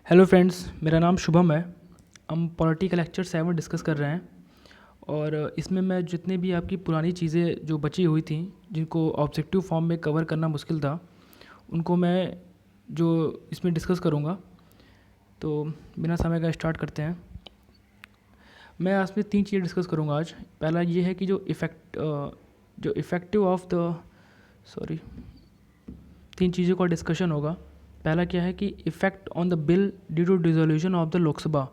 Hello friends, मेरा नाम शुभम है। हम पॉलिटिकल लेक्चर 7 डिस्कस कर रहे हैं और इसमें मैं जितने भी आपकी पुरानी चीज़ें जो बची हुई थी, जिनको ऑब्जेक्टिव फॉर्म में कवर करना मुश्किल था, उनको मैं जो इसमें डिस्कस करूँगा। तो बिना समय का स्टार्ट करते हैं। मैं आज में 3 चीज़ें डिस्कस करूँगा आज। पहला ये है कि जो इफ़ेक्टिव ऑफ द सॉरी 3 चीज़ों का डिस्कशन होगा। पहला क्या है कि effect on the bill due to dissolution of the Lok Sabha.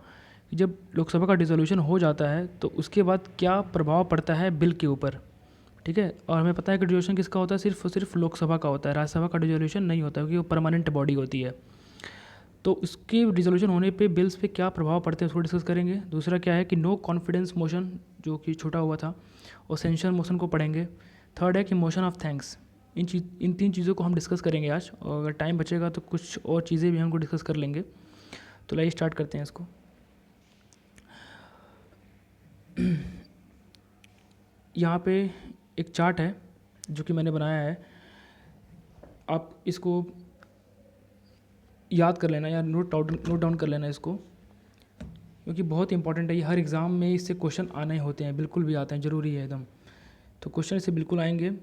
जब लोकसभा का डिसोल्यूशन हो जाता है तो उसके बाद क्या प्रभाव पड़ता है बिल के ऊपर, ठीक है। और हमें पता है कि डिसोल्यूशन किसका होता है, सिर्फ और सिर्फ लोकसभा का होता है। राज्यसभा का डिसोल्यूशन नहीं होता क्योंकि वो परमानेंट बॉडी होती है। तो उसके डिसोल्यूशन होने पे बिल्स पे क्या प्रभाव पड़ते हैं उसको डिस्कस करेंगे। दूसरा क्या है कि नो कॉन्फिडेंस मोशन जो कि छोटा हुआ था, और सेंशन मोशन को पढ़ेंगे। थर्ड है कि मोशन ऑफ थैंक्स। इन 3 चीज़ों को हम डिस्कस करेंगे आज, और अगर टाइम बचेगा तो कुछ और चीज़ें भी हमको डिस्कस कर लेंगे। तो लाइए स्टार्ट करते हैं इसको। यहाँ पे एक चार्ट है जो कि मैंने बनाया है, आप इसको याद कर लेना या नोट डाउन कर लेना इसको, क्योंकि बहुत इंपॉर्टेंट है। ये हर एग्ज़ाम में इससे क्वेश्चन आने होते हैं, बिल्कुल भी आते हैं, ज़रूरी है एकदम। तो क्वेश्चन इससे बिल्कुल आएंगे।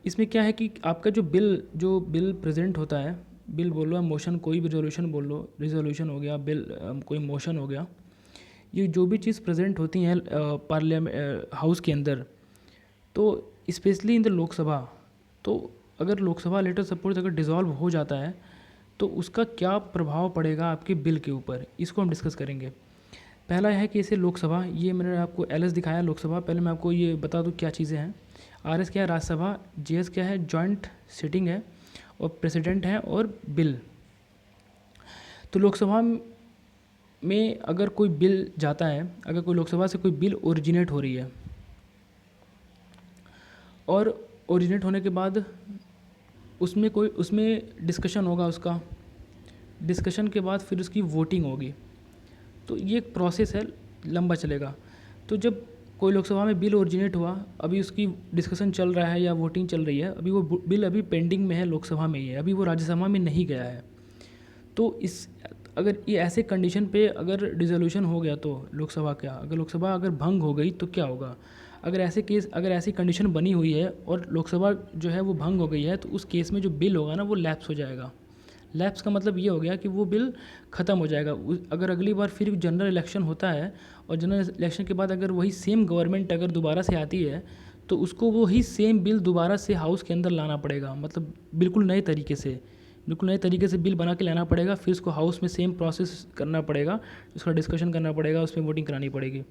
इसमें क्या है कि आपका जो बिल प्रेजेंट होता है, बिल बोल लो या मोशन, कोई भी रेजोल्यूशन बोल लो, रिजोल्यूशन हो गया, बिल कोई मोशन हो गया, ये जो भी चीज़ प्रेजेंट होती हैं पार्लियामेंट हाउस के अंदर, तो स्पेशली इन द लोकसभा, तो अगर लोकसभा लेटर सपोज अगर डिज़ोल्व हो जाता है तो उसका क्या प्रभाव पड़ेगा आपके बिल के ऊपर, इसको हम डिस्कस करेंगे। पहला है कि इसे लोकसभा, ये मैंने आपको एलएस दिखाया लोकसभा। पहले मैं आपको ये बता दूँ क्या चीज़ें हैं। आरएस क्या है, राज्यसभा। जेएस क्या है, जॉइंट सिटिंग है, और प्रेसिडेंट है, और बिल। तो लोकसभा में अगर कोई बिल जाता है, अगर कोई लोकसभा से कोई बिल ओरिजिनेट हो रही है, और ओरिजिनेट होने के बाद उसमें डिस्कशन होगा, उसका डिस्कशन के बाद फिर उसकी वोटिंग होगी। तो ये एक प्रोसेस है, लंबा चलेगा। तो जब कोई लोकसभा में बिल ओरिजिनेट हुआ, अभी उसकी डिस्कशन चल रहा है या वोटिंग चल रही है, अभी वो बिल अभी पेंडिंग में है, लोकसभा में ही है, अभी वो राज्यसभा में नहीं गया है। तो अगर ये ऐसे कंडीशन पे अगर डिसोल्यूशन हो गया, तो लोकसभा अगर भंग हो गई तो क्या होगा। अगर ऐसी कंडीशन बनी हुई है और लोकसभा जो है वो भंग हो गई है, तो उस केस में जो बिल होगा ना वो लैप्स हो जाएगा। लैप्स का मतलब ये हो गया कि वो बिल ख़त्म हो जाएगा। अगर अगली बार फिर जनरल इलेक्शन होता है, और जनरल इलेक्शन के बाद अगर वही सेम गवर्नमेंट अगर दोबारा से आती है, तो उसको वही सेम बिल दोबारा से हाउस के अंदर लाना पड़ेगा। मतलब बिल्कुल नए तरीके से बिल बना के लाना पड़ेगा। फिर उसको हाउस में सेम प्रोसेस करना पड़ेगा, उसका डिस्कशन करना पड़ेगा, उसमें वोटिंग करानी पड़ेगी।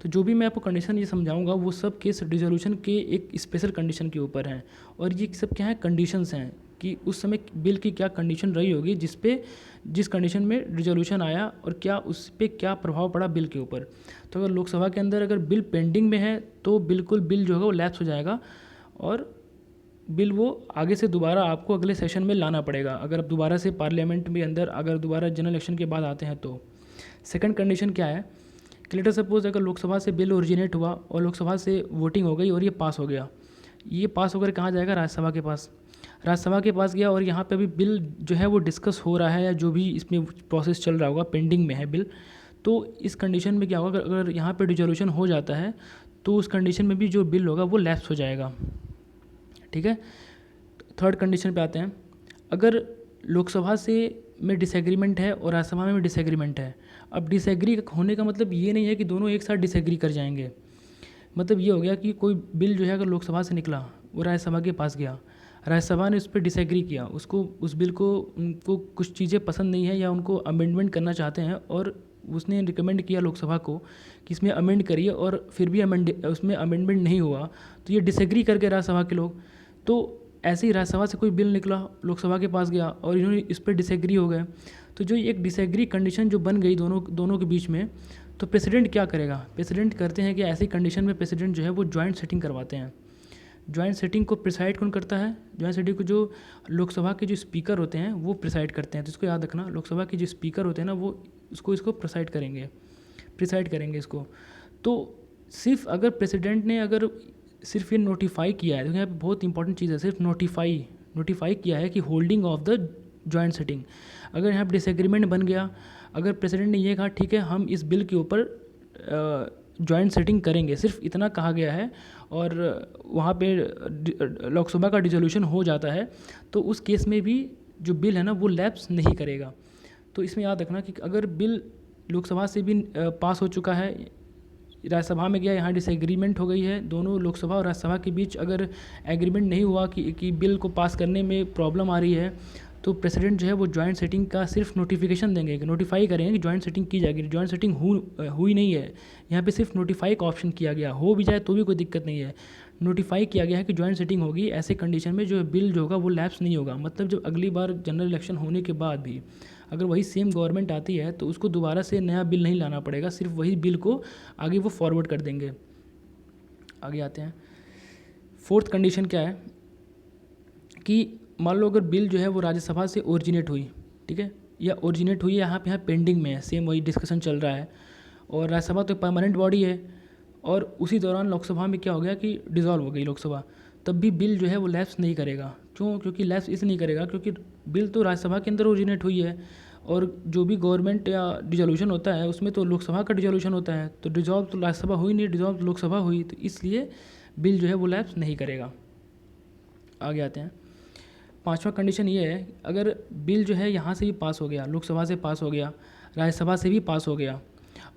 तो जो भी मैं आपको कंडीशन ये समझाऊंगा वो सब केस डिसोल्यूशन के एक स्पेशल कंडीशन के ऊपर हैं। और ये सब क्या है, कंडीशंस हैं कि उस समय बिल की क्या कंडीशन रही होगी जिस कंडीशन में रिजोल्यूशन आया, और क्या उस पर क्या प्रभाव पड़ा बिल के ऊपर। तो अगर लोकसभा के अंदर अगर बिल पेंडिंग में है तो बिल्कुल बिल जो होगा वो लैप्स हो जाएगा, और बिल वो आगे से दोबारा आपको अगले सेशन में लाना पड़ेगा, अगर आप दोबारा से पार्लियामेंट में अंदर अगर दोबारा जनरल इलेक्शन के बाद आते हैं तो। सेकंड कंडीशन क्या है कि लेटर सपोज अगर लोकसभा से बिल ओरिजिनेट हुआ और लोकसभा से वोटिंग हो गई और ये पास हो गया, ये पास होकर कहाँ जाएगा, राज्यसभा के पास गया, और यहाँ पे अभी बिल जो है वो डिस्कस हो रहा है, या जो भी इसमें प्रोसेस चल रहा होगा, पेंडिंग में है बिल। तो इस कंडीशन में क्या होगा, अगर यहाँ पे डिसोल्यूशन हो जाता है तो उस कंडीशन में भी जो बिल होगा वो लैप्स हो जाएगा, ठीक है। थर्ड कंडीशन पे आते हैं। अगर लोकसभा से में डिसएग्रीमेंट है और राज्यसभा में डिसएग्रीमेंट है। अब डिसएग्री होने का मतलब ये नहीं है कि दोनों एक साथ डिसएग्री कर जाएंगे। मतलब ये हो गया कि कोई बिल जो है अगर लोकसभा से निकला, वो राज्यसभा के पास गया, राज्यसभा ने उस पर डिसएग्री किया, उस बिल को उनको कुछ चीज़ें पसंद नहीं है या उनको अमेंडमेंट करना चाहते हैं, और उसने रिकमेंड किया लोकसभा को कि इसमें अमेंड करिए, और फिर भी उसमें अमेंडमेंट नहीं हुआ, तो ये डिसएग्री करके राज्यसभा के लोग, तो ऐसे ही राज्यसभा से कोई बिल निकला, लोकसभा के पास गया, और इन्होंने इस पर डिसएग्री हो गए। तो जो एक डिसएग्री कंडीशन जो बन गई दोनों के बीच में, तो प्रेसिडेंट क्या करेगा, प्रेसिडेंट करते हैं कि ऐसी कंडीशन में प्रेसिडेंट जो है वो जॉइंट सेटिंग करवाते हैं। जॉइंट सेटिंग को प्रिसाइड कौन करता है, जॉइंट सेटिंग को जो लोकसभा के जो स्पीकर होते हैं वो प्रिसाइड करते हैं। तो इसको याद रखना, लोकसभा के जो स्पीकर होते हैं ना वो इसको प्रिसाइड करेंगे इसको। तो सिर्फ अगर प्रेसिडेंट ने अगर सिर्फ ये नोटिफाई किया है, देखो यहाँ पे बहुत इंपॉर्टेंट चीज़ है, सिर्फ नोटिफाई किया है कि holding of the joint sitting. अगर यहाँ पर डिसएग्रीमेंट बन गया, अगर प्रेसिडेंट ने ये कहा ठीक है हम इस बिल के ऊपर जॉइंट सिटिंग करेंगे, सिर्फ इतना कहा गया है, और वहाँ पे लोकसभा का डिसोल्यूशन हो जाता है, तो उस केस में भी जो बिल है ना वो लैप्स नहीं करेगा। तो इसमें याद रखना कि अगर बिल लोकसभा से भी पास हो चुका है, राज्यसभा में गया, यहाँ डिसएग्रीमेंट हो गई है, दोनों लोकसभा और राज्यसभा के बीच अगर एग्रीमेंट नहीं हुआ कि बिल को पास करने में प्रॉब्लम आ रही है, तो प्रेसिडेंट जो है वो जॉइंट सेटिंग का सिर्फ नोटिफिकेशन देंगे, नोटिफाई करेंगे कि जॉइंट सेटिंग की जाएगी। जॉइंट सेटिंग हुई नहीं है, यहाँ पे सिर्फ नोटिफाई का ऑप्शन किया गया, हो भी जाए तो भी कोई दिक्कत नहीं है, नोटिफाई किया गया है कि जॉइंट सेटिंग होगी। ऐसे कंडीशन में जो बिल जो होगा वो लैप्स नहीं होगा। मतलब जब अगली बार जनरल इलेक्शन होने के बाद भी अगर वही सेम गवर्नमेंट आती है तो उसको दोबारा से नया बिल नहीं लाना पड़ेगा, सिर्फ वही बिल को आगे वो फॉरवर्ड कर देंगे। आगे आते हैं, फोर्थ कंडीशन क्या है कि मान लो अगर बिल जो है वो राज्यसभा से ओरिजिनेट हुई, ठीक है, या ओरिजिनेट हुई यहाँ पेंडिंग में है, सेम वही डिस्कशन चल रहा है, और राज्यसभा तो परमानेंट बॉडी है, और उसी दौरान लोकसभा में क्या हो गया कि डिज़ोल्व हो गई लोकसभा, तब भी बिल जो है वो लैप्स नहीं करेगा। क्यों? क्योंकि लैप्स इसलिए नहीं करेगा क्योंकि बिल तो राज्यसभा के अंदर ओरिजिनेट हुई है, और जो भी गवर्नमेंट या डिजोल्यूशन होता है उसमें तो लोकसभा का डिजोल्यूशन होता है, तो डिजॉल्व तो राज्यसभा हुई नहीं, डिजॉल्व तो लोकसभा हुई, तो इसलिए बिल जो है वो लैप्स नहीं करेगा। आगे आते हैं, पांचवा कंडीशन ये है, अगर बिल जो है यहाँ से भी पास हो गया, लोकसभा से पास हो गया, राज्यसभा से भी पास हो गया,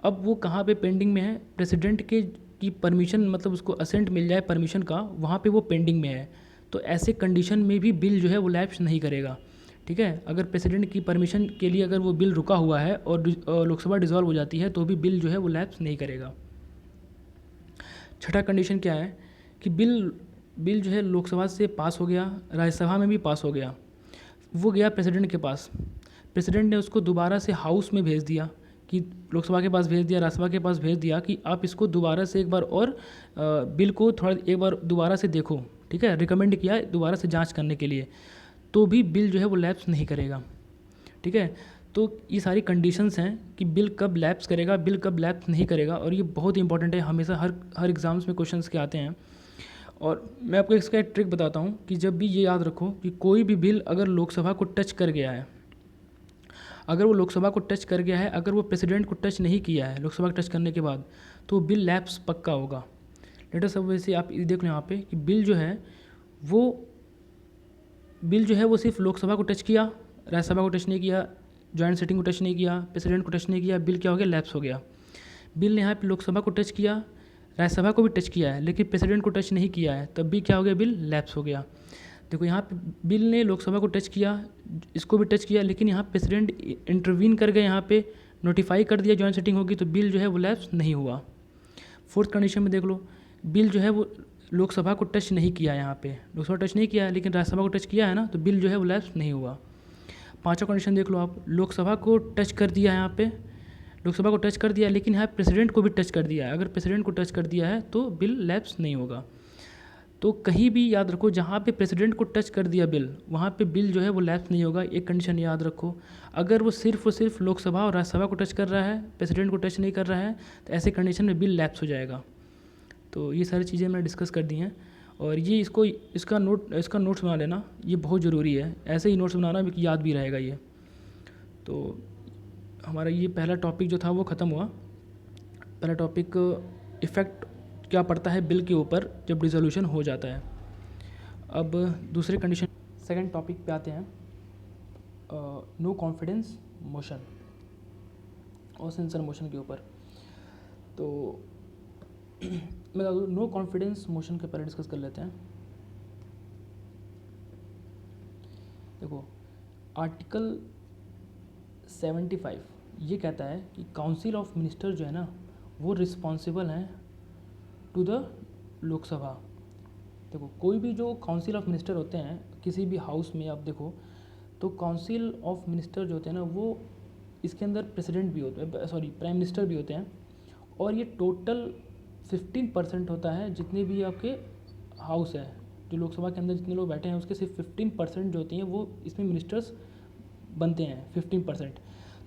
अब वो कहाँ पे पेंडिंग में है? प्रेसिडेंट के की परमिशन, मतलब उसको असेंट मिल जाए परमिशन का, वहाँ पे वो पेंडिंग में है। तो ऐसे कंडीशन में भी बिल जो है वो लैप्स नहीं करेगा, ठीक है। अगर प्रेसिडेंट की परमिशन के लिए अगर वो बिल रुका हुआ है और लोकसभा डिसॉल्व हो जाती है तो भी बिल जो है वो लैप्स नहीं करेगा। छठा कंडीशन क्या है कि बिल जो है लोकसभा से पास हो गया, राज्यसभा में भी पास हो गया, वो गया प्रेसिडेंट के पास, प्रेसिडेंट ने उसको दोबारा से हाउस में भेज दिया, कि लोकसभा के पास भेज दिया, राज्यसभा के पास भेज दिया कि आप इसको दोबारा से एक बार और बिल को थोड़ा एक बार दोबारा से देखो, ठीक है, रिकमेंड किया दोबारा से जांच करने के लिए, तो भी बिल जो है वो लैप्स नहीं करेगा, ठीक है। तो ये सारी कंडीशंस हैं कि बिल कब लैप्स करेगा, बिल कब लैप्स नहीं करेगा, और ये बहुत इंपॉर्टेंट है, हमेशा हर एग्ज़ाम्स में क्वेश्चंस के आते हैं। और मैं आपको इसका एक ट्रिक बताता हूँ कि जब भी ये याद रखो कि कोई भी बिल अगर लोकसभा को टच कर गया है, अगर वो लोकसभा को टच कर गया है, अगर वो प्रेसिडेंट को टच नहीं किया है लोकसभा को टच करने के बाद, तो बिल लैप्स पक्का होगा। लेटर सब वैसे आप देख लो यहाँ पे कि बिल जो है वो सिर्फ लोकसभा को टच किया, राज्यसभा को टच नहीं किया, जॉइंट सेटिंग को टच नहीं किया, प्रेसिडेंट को टच नहीं किया, बिल क्या हो गया? लैप्स हो गया। बिल ने यहाँ पे लोकसभा को टच किया, राज्यसभा को भी टच किया है, लेकिन प्रेसिडेंट को टच नहीं किया है, तब भी क्या हो गया? बिल लैप्स हो गया। देखो यहाँ पे बिल ने लोकसभा को टच किया, इसको भी टच किया, लेकिन यहाँ प्रेसिडेंट इंटरवीन कर गए, यहाँ पे नोटिफाई कर दिया जॉइंट सेटिंग होगी, तो बिल जो है वो लैप्स नहीं हुआ। फोर्थ कंडीशन में देख लो, बिल जो है वो लोकसभा को टच नहीं किया, यहाँ पे लोकसभा टच नहीं किया है, लेकिन राज्यसभा को टच किया है ना, तो बिल जो है वो लैप्स नहीं हुआ। पांचवा कंडीशन देख लो आप, लोकसभा को टच कर दिया, यहाँ पे लोकसभा को टच कर दिया, लेकिन यहाँ प्रेसिडेंट को भी टच कर दिया है, अगर प्रेसिडेंट को टच कर दिया है तो बिल लैप्स नहीं होगा। तो कहीं भी याद रखो जहाँ पे प्रेसिडेंट को टच कर दिया बिल, वहाँ पे बिल जो है वो लैप्स नहीं होगा। एक कंडीशन याद रखो, अगर वो सिर्फ लोकसभा और राज्यसभा को टच कर रहा है, प्रेसिडेंट को टच नहीं कर रहा है, तो ऐसे कंडीशन में बिल लैप्स हो जाएगा। तो ये सारी चीज़ें मैंने डिस्कस कर दी हैं, और ये इसका नोट्स बना लेना, ये बहुत ज़रूरी है। ऐसे ही नोट्स बनाना भी याद भी रहेगा ये। तो हमारा ये पहला टॉपिक जो था वो ख़त्म हुआ। पहला टॉपिक इफ़ेक्ट क्या पड़ता है बिल के ऊपर जब डिसोल्यूशन हो जाता है। अब दूसरे कंडीशन, सेकंड टॉपिक पे आते हैं, नो कॉन्फिडेंस मोशन और सेंसर मोशन के ऊपर। तो मैं बता दूँ, नो कॉन्फिडेंस मोशन के पहले डिस्कस कर लेते हैं। देखो आर्टिकल 75 ये कहता है कि काउंसिल ऑफ मिनिस्टर जो है ना वो रिस्पॉन्सिबल हैं टू द लोकसभा। देखो कोई भी जो काउंसिल ऑफ मिनिस्टर होते हैं किसी भी हाउस में, आप देखो तो काउंसिल ऑफ मिनिस्टर जो होते हैं ना वो इसके अंदर प्रेसिडेंट भी होते हैं, प्राइम मिनिस्टर भी होते हैं, और ये टोटल 15% होता है जितने भी आपके हाउस है, जो लोकसभा के अंदर जितने लोग बैठे हैं उसके सिर्फ 15% जो होती हैं वो इसमें मिनिस्टर्स बनते हैं, 15%।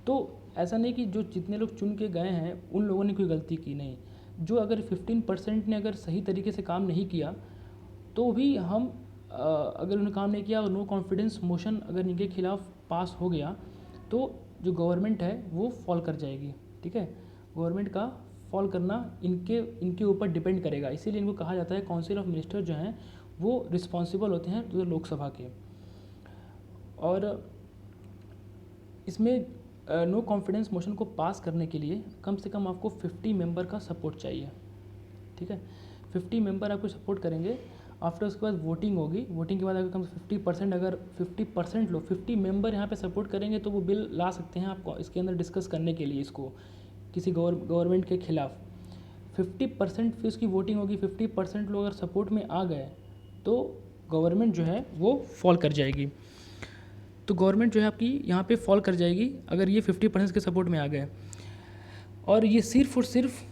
तो ऐसा नहीं कि जो जितने लोग चुन के गए हैं उन लोगों ने कोई गलती की, नहीं, जो अगर 15% ने अगर सही तरीके से काम नहीं किया तो भी हम अगर उन्होंने काम नहीं किया और नो कॉन्फिडेंस मोशन अगर इनके खिलाफ पास हो गया तो जो गवर्नमेंट है वो फॉल कर जाएगी, ठीक है। गवर्नमेंट का फॉल करना इनके ऊपर डिपेंड करेगा, इसीलिए इनको कहा जाता है काउंसिल ऑफ मिनिस्टर जो हैं वो रिस्पॉन्सिबल होते हैं तो लोकसभा के। और इसमें नो कॉन्फिडेंस मोशन को पास करने के लिए कम से कम आपको 50 मेंबर का सपोर्ट चाहिए, ठीक है। 50 मेंबर आपको सपोर्ट करेंगे। आफ्टर उसके बाद वोटिंग होगी, वोटिंग के बाद अगर कम से 50%, अगर 50% लोग 50 मेंबर यहाँ पे सपोर्ट करेंगे तो वो बिल ला सकते हैं आपको इसके अंदर डिस्कस करने के लिए, इसको किसी गवर्नमेंट के खिलाफ 50% फिर उसकी वोटिंग होगी। 50% लोग अगर सपोर्ट में आ गए तो गवर्नमेंट जो है वो फॉल कर जाएगी। तो गवर्नमेंट जो है आपकी यहाँ पे फॉल कर जाएगी अगर ये 50% के सपोर्ट में आ गए। और ये सिर्फ और सिर्फ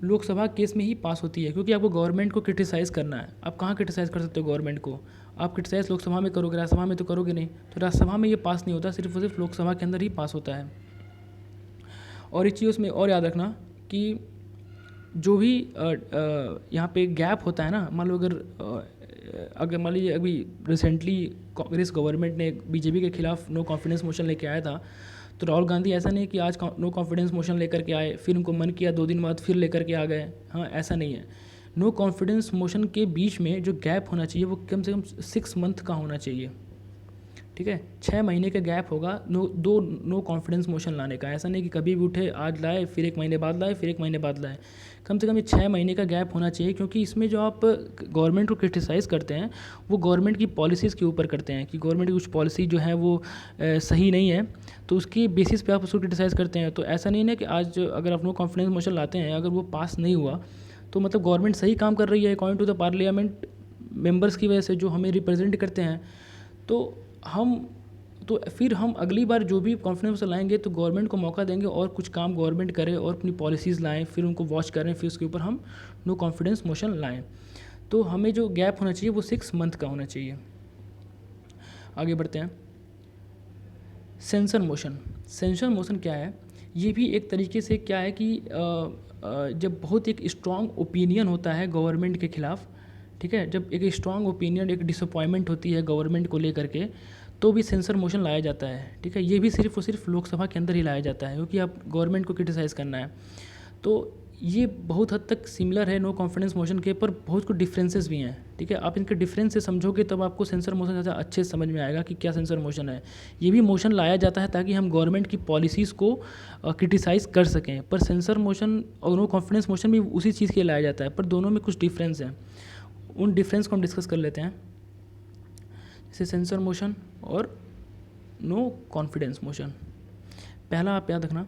लोकसभा केस में ही पास होती है, क्योंकि आपको गवर्नमेंट को क्रिटिसाइज़ करना है। आप कहाँ क्रिटिसाइज़ कर सकते हो गवर्नमेंट को? आप क्रिटिसाइज़ लोकसभा में करोगे, राज्यसभा में तो करोगे नहीं। तो राज्यसभा में ये पास नहीं होता, सिर्फ और सिर्फ लोकसभा के अंदर ही पास होता है। और एक चीज़ उसमें और याद रखना कि जो भी यहाँ पे गैप होता है ना, मान लो अगर मान लीजिए अभी रिसेंटली कांग्रेस गवर्नमेंट ने बीजेपी के खिलाफ नो कॉन्फिडेंस मोशन लेके आया था, तो राहुल गांधी ऐसा नहीं कि आज नो कॉन्फिडेंस मोशन लेकर के आए, फिर उनको मन किया 2 दिन बाद फिर लेकर के आ गए। हाँ, ऐसा नहीं है। नो कॉन्फिडेंस मोशन के बीच में जो गैप होना चाहिए वो कम से कम 6 मंथ का होना चाहिए, ठीक है। 6 महीने का गैप होगा नो कॉन्फिडेंस मोशन लाने का। ऐसा नहीं कि कभी भी उठे आज लाए फिर 1 महीने बाद लाए फिर 1 महीने बाद लाए। कम से कम ये 6 महीने का गैप होना चाहिए, क्योंकि इसमें जो आप गवर्नमेंट को क्रिटिसाइज़ करते हैं वो गवर्नमेंट की पॉलिसीज़ के ऊपर करते हैं कि गवर्नमेंट की कुछ पॉलिसी जो है वो सही नहीं है, तो उसकी बेसिस पे आप उसको क्रिटिसाइज़ करते हैं। तो ऐसा नहीं है कि आज अगर आप नो कॉन्फिडेंस मोशन लाते हैं, अगर वो पास नहीं हुआ तो मतलब गवर्नमेंट सही काम कर रही है according to the parliament members की वजह से जो हमें रिप्रेजेंट करते हैं। तो फिर हम अगली बार जो भी कॉन्फिडेंस लाएंगे तो गवर्नमेंट को मौका देंगे और कुछ काम गवर्नमेंट करे और अपनी पॉलिसीज़ लाएं, फिर उनको वॉच करें, फिर उसके ऊपर हम नो कॉन्फिडेंस मोशन लाएं। तो हमें जो गैप होना चाहिए वो 6 मंथ का होना चाहिए। आगे बढ़ते हैं। सेंसर मोशन क्या है? ये भी एक तरीके से क्या है कि जब बहुत एक स्ट्रॉन्ग ओपिनियन होता है गवर्नमेंट के खिलाफ, ठीक है, जब एक स्ट्रॉन्ग ओपिनियन, एक डिसअपॉइंटमेंट होती है गवर्नमेंट को लेकर के, तो भी सेंसर मोशन लाया जाता है, ठीक है। ये भी सिर्फ और सिर्फ लोकसभा के अंदर ही लाया जाता है, क्योंकि आप गवर्नमेंट को क्रिटिसाइज़ करना है। तो ये बहुत हद तक सिमिलर है नो कॉन्फिडेंस मोशन के, पर बहुत कुछ डिफरेंसेस भी हैं, ठीक है। आप इनके डिफरेंस से समझोगे तब आपको सेंसर मोशन ज़्यादा अच्छे से समझ में आएगा कि क्या सेंसर मोशन है। ये भी मोशन लाया जाता है ताकि हम गवर्नमेंट की पॉलिसीज़ को क्रिटिसाइज़ कर सकें, पर सेंसर मोशन और नो कॉन्फिडेंस मोशन भी उसी चीज़ के लिए लाया जाता है, पर दोनों में कुछ डिफरेंस हैं। उन डिफरेंस को हम डिस्कस कर लेते हैं, जैसे सेंसर मोशन और नो कॉन्फिडेंस मोशन। पहला आप याद रखना,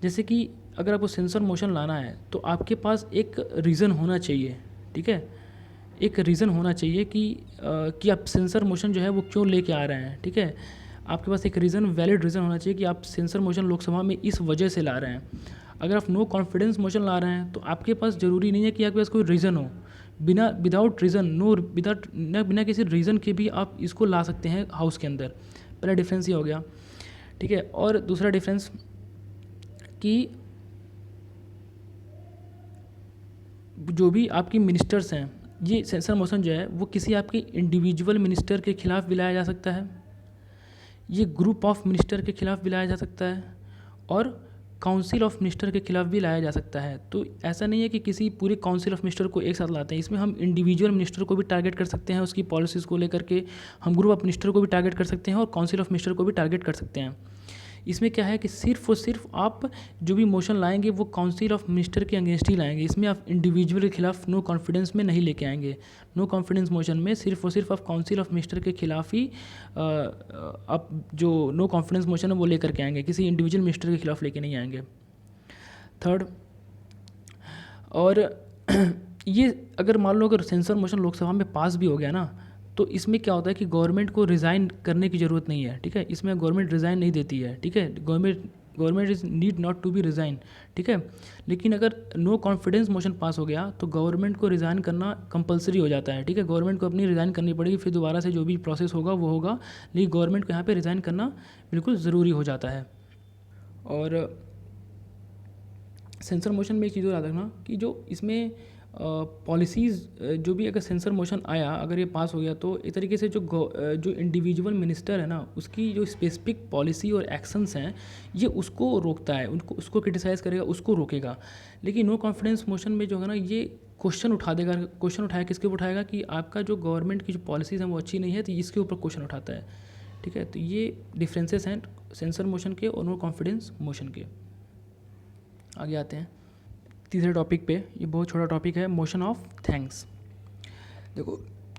जैसे कि अगर आपको सेंसर मोशन लाना है तो आपके पास एक रीज़न होना चाहिए, ठीक है। एक रीज़न होना चाहिए कि आप सेंसर मोशन जो है वो क्यों लेके आ रहे हैं, ठीक है। आपके पास एक रीज़न, वैलिड रीज़न होना चाहिए कि आप सेंसर मोशन लोकसभा में इस वजह से ला रहे हैं। अगर आप नो कॉन्फिडेंस मोशन ला रहे हैं तो आपके पास ज़रूरी नहीं है कि आपके पास कोई रीज़न हो। विदाउट रीज़न, बिना किसी रीज़न के भी आप इसको ला सकते हैं हाउस के अंदर। पहला डिफरेंस ये हो गया, ठीक है। और दूसरा डिफरेंस कि जो भी आपकी मिनिस्टर्स हैं, ये सेंसर मोशन जो है वो किसी आपके इंडिविजुअल मिनिस्टर के खिलाफ भी लाया जा सकता है, ये ग्रुप ऑफ मिनिस्टर के खिलाफ भी लाया जा सकता है, और काउंसिल ऑफ मिनिस्टर के खिलाफ भी लाया जा सकता है। तो ऐसा नहीं है कि किसी पूरे काउंसिल ऑफ मिनिस्टर को एक साथ लाते हैं, इसमें हम इंडिविजुअल मिनिस्टर को भी टारगेट कर सकते हैं, उसकी पॉलिसीज़ को लेकर के हम ग्रुप ऑफ मिनिस्टर को भी टारगेट कर सकते हैं और काउंसिल ऑफ मिनिस्टर को भी टारगेट कर सकते हैं। इसमें क्या है कि सिर्फ और सिर्फ आप जो भी मोशन लाएंगे वो काउंसिल ऑफ मिनिस्टर के अगेंस्ट ही लाएंगे, इसमें आप इंडिविजुअल के खिलाफ नो कॉन्फिडेंस में नहीं लेके आएंगे। नो कॉन्फिडेंस मोशन में सिर्फ और सिर्फ आप काउंसिल ऑफ मिनिस्टर के खिलाफ ही आप जो नो कॉन्फिडेंस मोशन है वो लेकर के आएंगे, किसी इंडिविजुअल मिनिस्टर के खिलाफ लेके नहीं आएंगे। थर्ड, और ये अगर मान लो अगर सेंसर मोशन लोकसभा में पास भी हो गया ना, तो इसमें क्या होता है कि गवर्नमेंट को रिज़ाइन करने की ज़रूरत नहीं है, ठीक है। इसमें गवर्नमेंट रिज़ाइन नहीं देती है, ठीक है। Government is need not to be resign, ठीक है। लेकिन अगर नो कॉन्फिडेंस मोशन पास हो गया तो गवर्नमेंट को रिज़ाइन करना कंपलसरी हो जाता है, ठीक है। गवर्नमेंट को अपनी रिज़ाइन करनी पड़ेगी, फिर दोबारा से जो भी प्रोसेस होगा वो होगा, लेकिन गवर्नमेंट को यहाँ पर रिज़ाइन करना बिल्कुल ज़रूरी हो जाता है। और सेंसर मोशन में एक चीज़ और याद रखना कि जो इसमें पॉलिसीज़ जो भी अगर सेंसर मोशन आया, अगर ये पास हो गया तो एक तरीके से जो इंडिविजुअल मिनिस्टर है ना, उसकी जो स्पेसिफिक पॉलिसी और एक्शंस हैं ये उसको रोकता है, उनको उसको क्रिटिसाइज़ करेगा, उसको रोकेगा। लेकिन नो कॉन्फिडेंस मोशन में जो है ना, ये क्वेश्चन उठा देगा। क्वेश्चन उठाया किसके ऊपर उठाएगा कि आपका जो गवर्नमेंट की जो पॉलिसीज़ हैं वो अच्छी नहीं है, तो इसके ऊपर क्वेश्चन उठाता है। ठीक है, तो ये डिफरेंसेस हैं सेंसर मोशन के और नो कॉन्फिडेंस मोशन के। आगे आते हैं तीसरे टॉपिक पे। ये बहुत छोटा टॉपिक है, मोशन ऑफ थैंक्स। देखो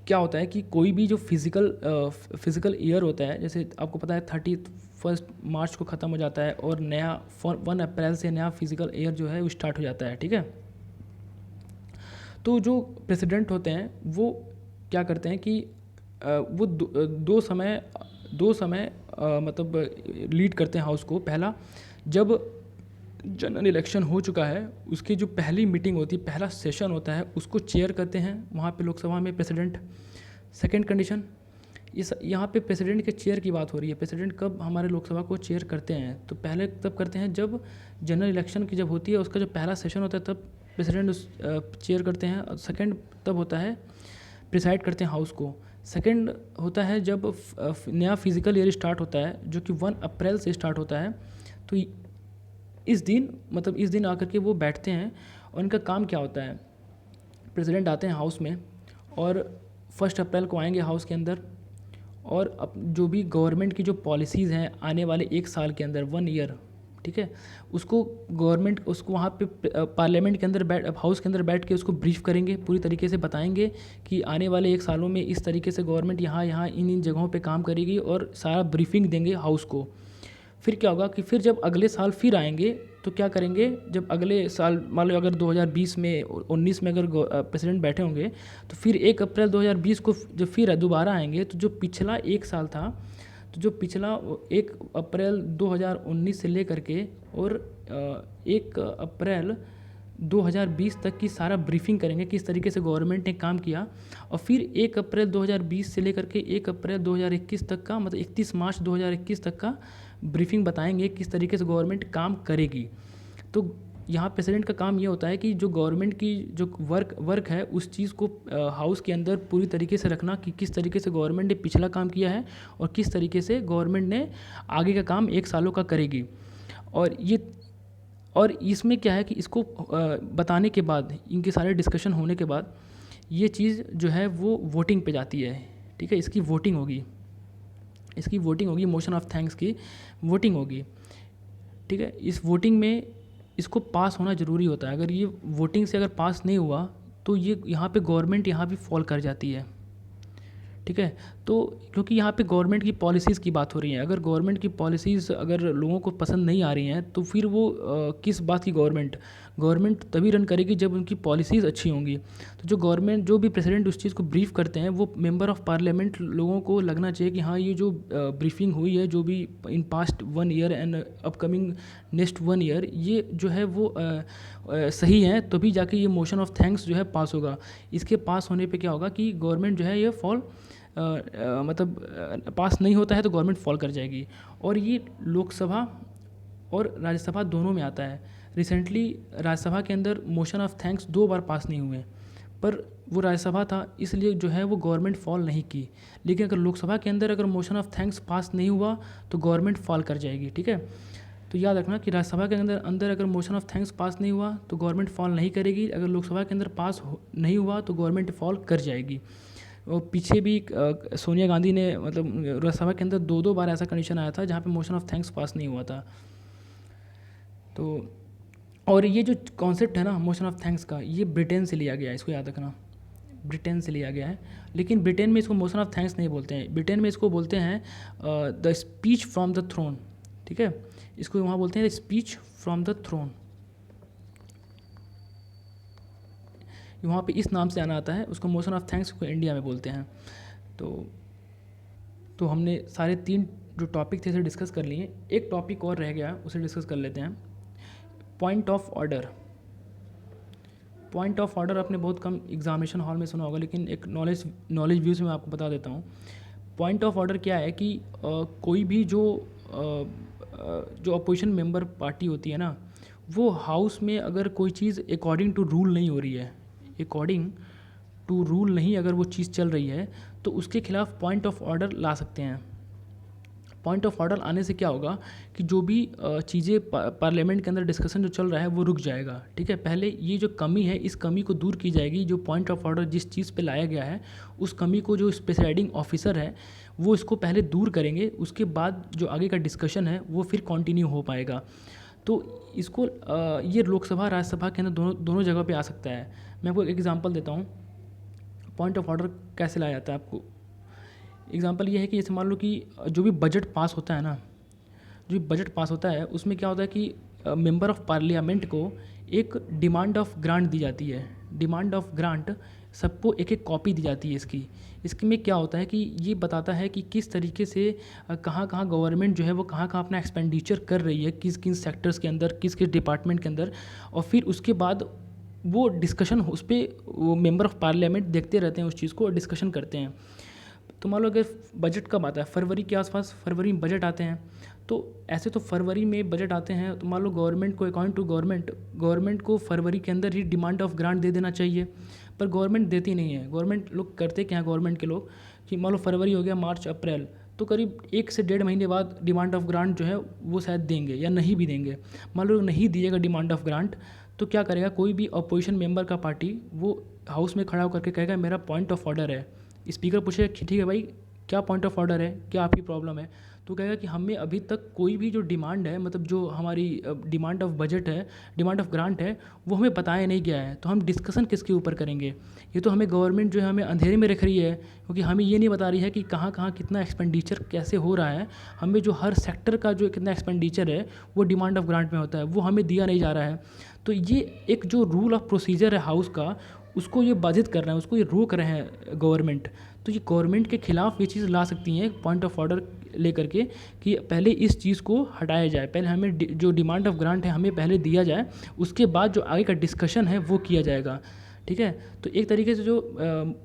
क्या होता है कि कोई भी जो फिज़िकल ईयर होता है, जैसे आपको पता है 31 मार्च को ख़त्म हो जाता है और नया 1 अप्रैल से नया फिज़िकल ईयर जो है वो स्टार्ट हो जाता है। ठीक है, तो जो प्रेसिडेंट होते हैं वो क्या करते हैं कि वो दो समय मतलब लीड करते हैं हाउस को। पहला, जब जनरल इलेक्शन हो चुका है उसकी जो पहली मीटिंग होती है, पहला सेशन होता है, उसको चेयर करते हैं वहाँ पे लोकसभा में प्रेसिडेंट। सेकंड कंडीशन, यहाँ पे प्रेसिडेंट के चेयर की बात हो रही है। प्रेसिडेंट कब हमारे लोकसभा को चेयर करते हैं, तो पहले तब करते हैं जब जनरल इलेक्शन की जब होती है, उसका जो पहला सेशन होता है तब प्रेसिडेंट उस चेयर करते हैं। और सेकंड तब होता है प्रिसाइड करते हैं हाउस को। सेकंड होता है जब नया फिजिकल ईयर स्टार्ट होता है जो कि 1 अप्रैल से स्टार्ट होता है, तो इस दिन आकर के वो बैठते हैं। और इनका काम क्या होता है, प्रेसिडेंट आते हैं हाउस में और 1 अप्रैल को आएंगे हाउस के अंदर, और अब जो भी गवर्नमेंट की जो पॉलिसीज़ हैं आने वाले 1 साल के अंदर, 1 ईयर, ठीक है, उसको वहाँ पे पार्लियामेंट के अंदर हाउस के अंदर बैठ के उसको ब्रीफ करेंगे, पूरी तरीके से बताएंगे कि आने वाले 1 सालों में इस तरीके से गवर्नमेंट यहाँ इन जगहों पे काम करेगी, और सारा ब्रीफिंग देंगे हाउस को। फिर क्या होगा कि फिर जब अगले साल फिर आएंगे तो क्या करेंगे, जब अगले साल मान लो अगर 2020 में 19 में अगर प्रेसिडेंट बैठे होंगे, तो फिर 1 अप्रैल 2020 को जब फिर दोबारा आएंगे, तो जो पिछला 1 साल था, तो जो पिछला 1 अप्रैल 2019 से लेकर के और 1 अप्रैल 2020 तक की सारा ब्रीफिंग करेंगे किस तरीके से गवर्नमेंट ने काम किया। और फिर 1 अप्रैल 2020 से लेकर के 1 अप्रैल 2021 तक का, मतलब 31 मार्च 2021 तक का ब्रीफिंग बताएंगे किस तरीके से गवर्नमेंट काम करेगी। तो यहाँ प्रेसिडेंट का काम ये होता है कि जो गवर्नमेंट की जो वर्क है उस चीज़ को हाउस के अंदर पूरी तरीके से रखना कि किस तरीके से गवर्नमेंट ने पिछला काम किया है और किस तरीके से गवर्नमेंट ने आगे का काम 1 सालों का करेगी। और इसमें क्या है कि इसको बताने के बाद, इनके सारे डिस्कशन होने के बाद, ये चीज़ जो है वो वोटिंग पे जाती है। ठीक है, इसकी वोटिंग होगी, मोशन ऑफ थैंक्स की वोटिंग होगी। ठीक है, इस वोटिंग में इसको पास होना ज़रूरी होता है। अगर ये वोटिंग से अगर पास नहीं हुआ तो ये यहाँ पे गवर्नमेंट यहाँ भी फॉल कर जाती है। ठीक है, तो क्योंकि यहाँ पे गवर्नमेंट की पॉलिसीज़ की बात हो रही है, अगर गवर्नमेंट की पॉलिसीज़ अगर लोगों को पसंद नहीं आ रही हैं तो फिर वो किस बात की गवर्नमेंट तभी रन करेगी जब उनकी पॉलिसीज़ अच्छी होंगी। तो जो भी प्रेसिडेंट उस चीज़ को ब्रीफ करते हैं, वो मेंबर ऑफ पार्लियामेंट लोगों को लगना चाहिए कि हाँ, ये जो ब्रीफिंग हुई है, जो भी in past 1 year and upcoming next 1 year, ये जो है वो सही है, तभी जाके ये मोशन ऑफ थैंक्स जो है पास होगा। इसके पास होने पे क्या होगा कि गवर्नमेंट जो है ये पास नहीं होता है तो गवर्नमेंट फॉल कर जाएगी। और ये लोकसभा और राज्यसभा दोनों में आता है। रिसेंटली राज्यसभा के अंदर मोशन ऑफ थैंक्स 2 बार पास नहीं हुए, पर वो राज्यसभा था इसलिए जो है वो गवर्नमेंट फॉल नहीं की। लेकिन अगर लोकसभा के अंदर अगर मोशन ऑफ थैंक्स पास नहीं हुआ तो गवर्नमेंट फॉल कर जाएगी। ठीक है, तो याद रखना कि राज्यसभा के अंदर अगर मोशन ऑफ थैंक्स पास नहीं हुआ तो गवर्नमेंट फॉल नहीं करेगी, अगर लोकसभा के अंदर पास नहीं हुआ तो गवर्नमेंट फॉल कर जाएगी। और पीछे भी सोनिया गांधी ने, मतलब राज्यसभा के अंदर 2 बार ऐसा कंडीशन आया था जहाँ पे मोशन ऑफ थैंक्स पास नहीं हुआ था। तो और ये जो कॉन्सेप्ट है ना मोशन ऑफ थैंक्स का, ये ब्रिटेन से लिया गया है, इसको याद रखना, ब्रिटेन से लिया गया है। लेकिन ब्रिटेन में इसको मोशन ऑफ थैंक्स नहीं बोलते हैं, ब्रिटेन में इसको बोलते हैं the speech from the throne. ठीक है, इसको वहाँ बोलते हैं स्पीच फ्रॉम द थ्रोन, वहाँ पे इस नाम से आना आता है। उसको मोशन ऑफ थैंक्स को इंडिया में बोलते हैं। तो हमने सारे 3 जो टॉपिक थे उसे डिस्कस कर लिए। एक टॉपिक और रह गया, उसे डिस्कस कर लेते हैं, point of order. Point of order आपने बहुत कम एग्जामिनेशन हॉल में सुना होगा, लेकिन एक नॉलेज व्यूज़ में आपको बता देता हूँ। पॉइंट ऑफ ऑर्डर क्या है कि कोई भी जो अपोजिशन मेंबर पार्टी होती है ना, वो हाउस में अगर कोई चीज़ अकॉर्डिंग टू रूल नहीं हो रही है, अकॉर्डिंग टू रूल नहीं अगर वो चीज़ चल रही है तो उसके खिलाफ पॉइंट ऑफ ऑर्डर ला सकते हैं। पॉइंट ऑफ ऑर्डर आने से क्या होगा कि जो भी चीज़ें पार्लियामेंट के अंदर डिस्कशन जो चल रहा है वो रुक जाएगा। ठीक है, पहले ये जो कमी है इस कमी को दूर की जाएगी। जो पॉइंट ऑफ ऑर्डर जिस चीज़ पे लाया गया है उस कमी को जो प्रिसाइडिंग ऑफिसर है वो इसको पहले दूर करेंगे, उसके बाद जो आगे का डिस्कशन है वो फिर कंटिन्यू हो पाएगा। तो इसको ये लोकसभा राज्यसभा के अंदर दोनों जगह पे आ सकता है। मैं आपको एक एग्जांपल देता हूँ पॉइंट ऑफ ऑर्डर कैसे लाया जाता है। आपको एग्जांपल ये है कि जैसे मान लो कि जो भी बजट पास होता है ना, जो भी बजट पास होता है उसमें क्या होता है कि मेंबर ऑफ पार्लियामेंट को एक डिमांड ऑफ ग्रांट दी जाती है। डिमांड ऑफ ग्रांट सबको एक एक कॉपी दी जाती है इसकी। इसके में क्या होता है कि ये बताता है कि किस तरीके से कहाँ कहाँ गवर्नमेंट जो है वो कहाँ कहाँ अपना एक्सपेंडिचर कर रही है, किस किस सेक्टर्स के अंदर, किस किस डिपार्टमेंट के अंदर। और फिर उसके बाद वो डिस्कशन उस पर वो मेंबर ऑफ पार्लियामेंट देखते रहते हैं उस चीज़ को और डिस्कशन करते हैं। तो मान लो अगर बजट कब आता है, फरवरी के आसपास, फरवरी में बजट आते हैं। तो ऐसे तो फरवरी में बजट आते हैं तो मान लो गवर्नमेंट को अकॉर्डिंग टू गवर्नमेंट को फरवरी के अंदर ही डिमांड ऑफ ग्रांट दे देना चाहिए, पर गवर्नमेंट देती नहीं है। गवर्नमेंट लोग करते क्या है, गवर्नमेंट के लोग कि मान लो फरवरी हो गया, मार्च अप्रैल, तो करीब 1 से 1.5 महीने बाद डिमांड ऑफ ग्रांट जो है वो शायद देंगे या नहीं भी देंगे। मान लो नहीं दिएगा डिमांड ऑफ ग्रांट तो क्या करेगा, कोई भी अपोजिशन मेंबर का पार्टी वो हाउस में खड़ा होकर के कहेगा मेरा पॉइंट ऑफ ऑर्डर है। स्पीकर पूछेगा ठीक है भाई क्या पॉइंट ऑफ ऑर्डर है, क्या आपकी प्रॉब्लम है। तो कहेगा कि हमें अभी तक कोई भी जो डिमांड है, मतलब जो हमारी डिमांड ऑफ बजट है, डिमांड ऑफ ग्रांट है, वो हमें बताया नहीं गया है। तो हम डिस्कशन किसके ऊपर करेंगे। ये तो हमें गवर्नमेंट जो है हमें अंधेरे में रख रही है, क्योंकि हमें ये नहीं बता रही है कि कहाँ कहाँ कितना एक्सपेंडिचर कैसे हो रहा है। हमें जो हर सेक्टर का जो कितना एक्सपेंडिचर है वो डिमांड ऑफ ग्रांट में होता है, वो हमें दिया नहीं जा रहा है। तो ये एक जो रूल ऑफ प्रोसीजर है हाउस का, उसको ये बाधित कर रहे हैं, उसको ये रोक रहे हैं गवर्नमेंट। तो ये गवर्नमेंट के खिलाफ ये चीज़ ला सकती हैं पॉइंट ऑफ ऑर्डर लेकर के कि पहले इस चीज़ को हटाया जाए, पहले हमें जो डिमांड ऑफ ग्रांट है हमें पहले दिया जाए, उसके बाद जो आगे का डिस्कशन है वो किया जाएगा। ठीक है, तो एक तरीके से जो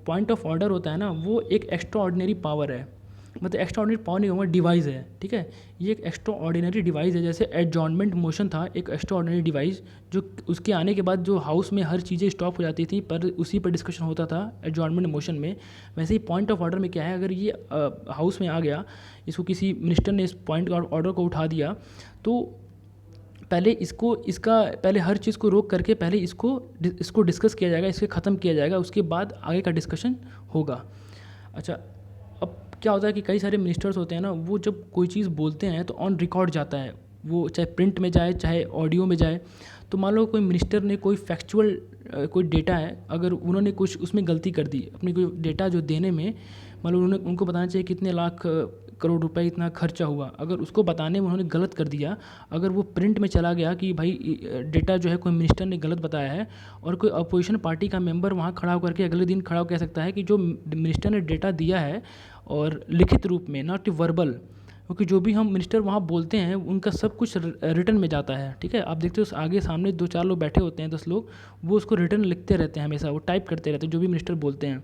पॉइंट ऑफ ऑर्डर होता है ना वो एक एक्स्ट्रा ऑर्डिनरी पावर है, मतलब एक्स्ट्रा ऑर्डिनरी पावर नहीं होगा, डिवाइस है। ठीक है, ये एक एक्स्ट्रा ऑर्डिनरी डिवाइस है। जैसे एडजॉर्नमेंट मोशन था एक एक्स्ट्रा ऑर्डिनरी डिवाइस, जो उसके आने के बाद जो हाउस में हर चीज़ें स्टॉप हो जाती थी पर उसी पर डिस्कशन होता था एडजॉर्नमेंट मोशन में। वैसे ही पॉइंट ऑफ ऑर्डर में क्या है, अगर ये हाउस में आ गया, इसको किसी मिनिस्टर ने इस पॉइंट ऑर्डर को उठा दिया, तो पहले इसका पहले हर चीज़ को रोक करके पहले इसको डिस्कस किया जाएगा, इसके ख़त्म किया जाएगा, उसके बाद आगे का डिस्कशन होगा। अच्छा, अब क्या होता है कि कई सारे मिनिस्टर्स होते हैं ना, वो जब कोई चीज़ बोलते हैं तो ऑन रिकॉर्ड जाता है, वो चाहे प्रिंट में जाए चाहे ऑडियो में जाए। तो मान लो कोई मिनिस्टर ने कोई फैक्चुअल कोई डेटा है, अगर उन्होंने कुछ उसमें गलती कर दी अपनी कोई डेटा जो देने में, मान लो उनको बताना चाहिए कितने लाख करोड़ रुपए इतना खर्चा हुआ, अगर उसको बताने में उन्होंने गलत कर दिया, अगर वो प्रिंट में चला गया कि भाई डेटा जो है कोई मिनिस्टर ने गलत बताया है, और कोई अपोजिशन पार्टी का मेंबर वहाँ खड़ा होकर के अगले दिन खड़ा होकर कह सकता है कि जो मिनिस्टर ने डेटा दिया है और लिखित रूप में, नॉट वर्बल, क्योंकि जो भी हम मिनिस्टर वहाँ बोलते हैं उनका सब कुछ रिटर्न में जाता है। ठीक है, आप देखते हो आगे सामने 2-4 लोग बैठे होते हैं, 10 लोग, वो उसको रिटर्न लिखते रहते हैं हमेशा, वो टाइप करते रहते हैं जो भी मिनिस्टर बोलते हैं।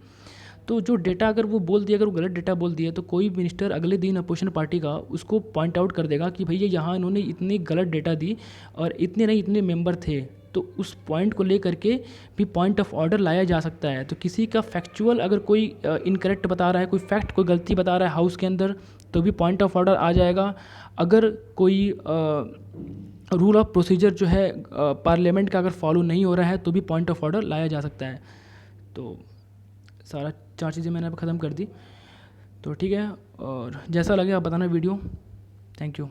तो जो डेटा अगर वो बोल दिया, अगर वो गलत डेटा बोल दिया, तो कोई मिनिस्टर अगले दिन अपोजिशन पार्टी का उसको पॉइंट आउट कर देगा कि भैया यहाँ इन्होंने इतनी गलत डेटा दी और इतने नहीं इतने मेंबर थे। तो उस पॉइंट को लेकर के भी पॉइंट ऑफ ऑर्डर लाया जा सकता है। तो किसी का फैक्चुअल अगर कोई इनकरेक्ट बता रहा है, कोई फैक्ट कोई गलती बता रहा है हाउस के अंदर, तो भी पॉइंट ऑफ ऑर्डर आ जाएगा। अगर कोई रूल ऑफ प्रोसीजर जो है पार्लियामेंट का अगर फॉलो नहीं हो रहा है तो भी पॉइंट ऑफ ऑर्डर लाया जा सकता है। तो सारा 4 चीज़ें मैंने अब ख़त्म कर दी। तो ठीक है, और जैसा लगे आप बताना वीडियो। Thank you.